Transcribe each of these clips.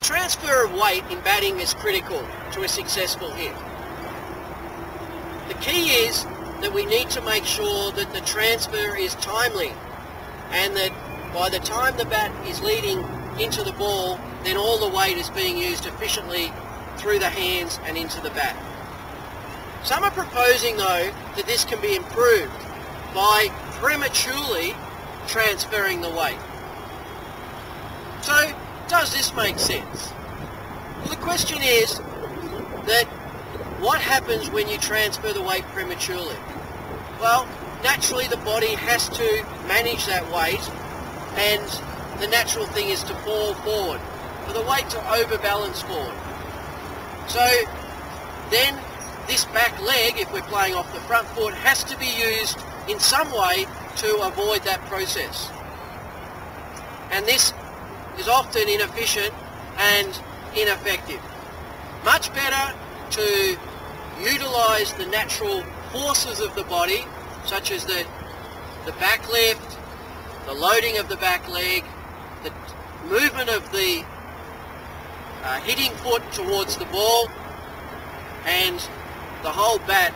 Transfer of weight in batting is critical to a successful hit. The key is that we need to make sure that the transfer is timely and that by the time the bat is leading into the ball, then all the weight is being used efficiently through the hands and into the bat. Some are proposing though that this can be improved by prematurely transferring the weight. So, does this make sense? Well, the question is that what happens when you transfer the weight prematurely? Well, naturally the body has to manage that weight, and the natural thing is to fall forward, for the weight to overbalance forward. So then this back leg, if we're playing off the front foot, has to be used in some way to avoid that process. And this is often inefficient and ineffective. Much better to utilise the natural forces of the body, such as the back lift, the loading of the back leg, the movement of the hitting foot towards the ball, and the whole bat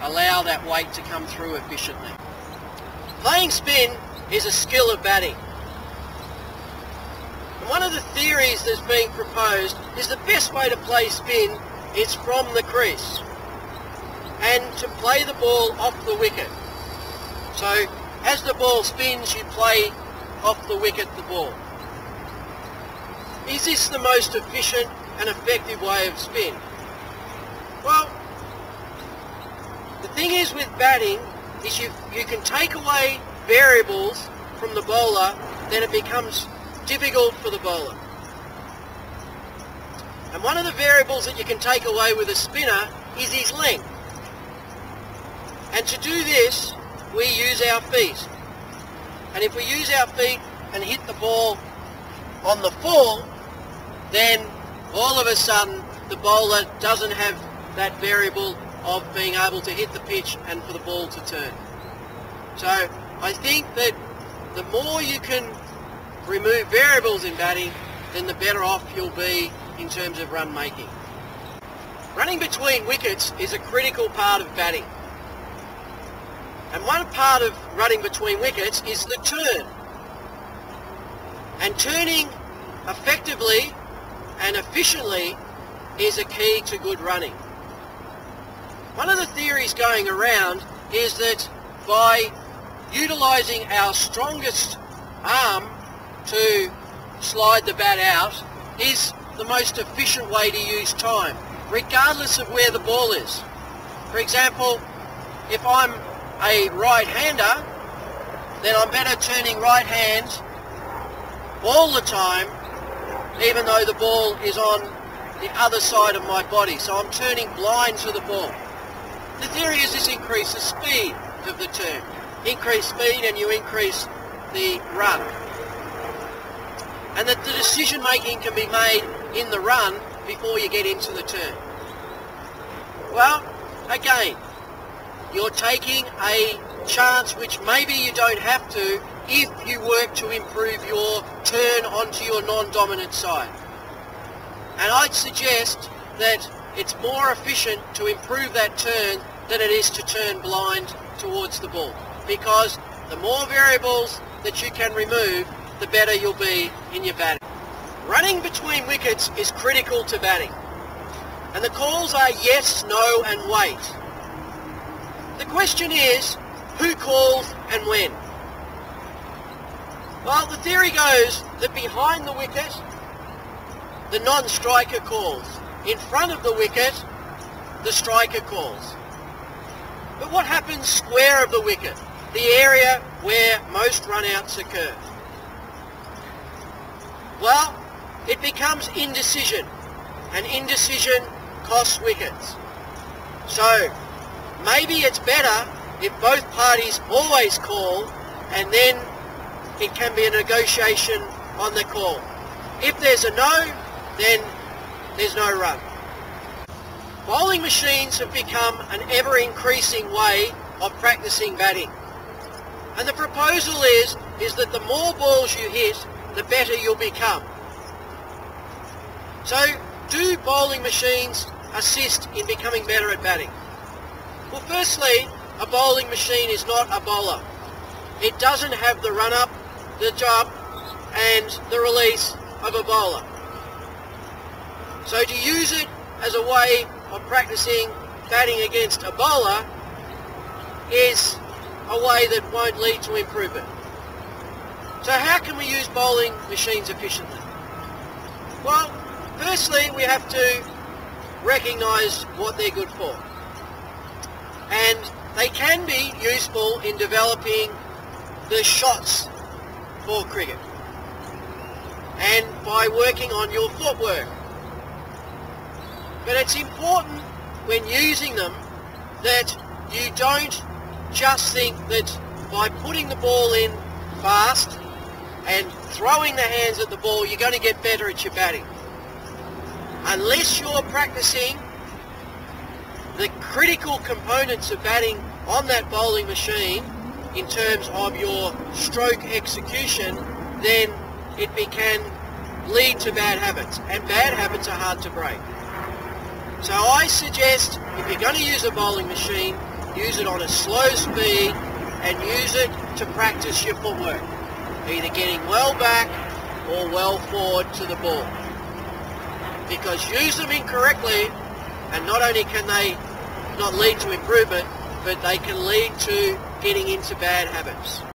allow that weight to come through efficiently. Playing spin is a skill of batting. And one of the theories that's being proposed is the best way to play spin is from the crease and to play the ball off the wicket. So as the ball spins, you play off the wicket the ball. Is this the most efficient and effective way of spin? Well, the thing is with batting is you can take away variables from the bowler, then it becomes difficult for the bowler. And one of the variables that you can take away with a spinner is his length. And to do this, we use our feet. And if we use our feet and hit the ball on the full, then all of a sudden the bowler doesn't have that variable of being able to hit the pitch and for the ball to turn. So I think that the more you can remove variables in batting, then the better off you'll be in terms of run making. Running between wickets is a critical part of batting. And one part of running between wickets is the turn. And turning effectively and efficiently is a key to good running. One of the theories going around is that by utilising our strongest arm to slide the bat out is the most efficient way to use time, regardless of where the ball is. For example, if I'm a right-hander, then I'm better turning right hand all the time, even though the ball is on the other side of my body. So I'm turning blind to the ball. The theory is this increases speed of the turn. Increase speed and you increase the run. And that the decision making can be made in the run before you get into the turn. Well, again, you're taking a chance which maybe you don't have to if you work to improve your turn onto your non-dominant side. And I'd suggest that it's more efficient to improve that turn than it is to turn blind towards the ball, because the more variables that you can remove, the better you'll be in your batting. Running between wickets is critical to batting, and the calls are yes, no and wait. The question is, who calls and when? Well, the theory goes that behind the wicket, the non-striker calls. In front of the wicket, the striker calls. But what happens square of the wicket, the area where most run-outs occur? Well, it becomes indecision, and indecision costs wickets. So, maybe it's better if both parties always call, and then it can be a negotiation on the call. If there's a no, then there's no run. Bowling machines have become an ever-increasing way of practicing batting. And the proposal is that the more balls you hit, the better you'll become. So, do bowling machines assist in becoming better at batting? Well, firstly, a bowling machine is not a bowler. It doesn't have the run-up, the jump, and the release of a bowler. So to use it as a way of practicing batting against a bowler is a way that won't lead to improvement. So how can we use bowling machines efficiently? Well, firstly, we have to recognise what they're good for. And they can be useful in developing the shots for cricket and by working on your footwork. But it's important when using them that you don't just think that by putting the ball in fast and throwing the hands at the ball you're going to get better at your batting. Unless you're practicing the critical components of batting on that bowling machine in terms of your stroke execution, then it can lead to bad habits, and bad habits are hard to break. So I suggest if you're going to use a bowling machine, use it on a slow speed and use it to practice your footwork, either getting well back or well forward to the ball. Because use them incorrectly and not only can they not lead to improvement, but they can lead to getting into bad habits.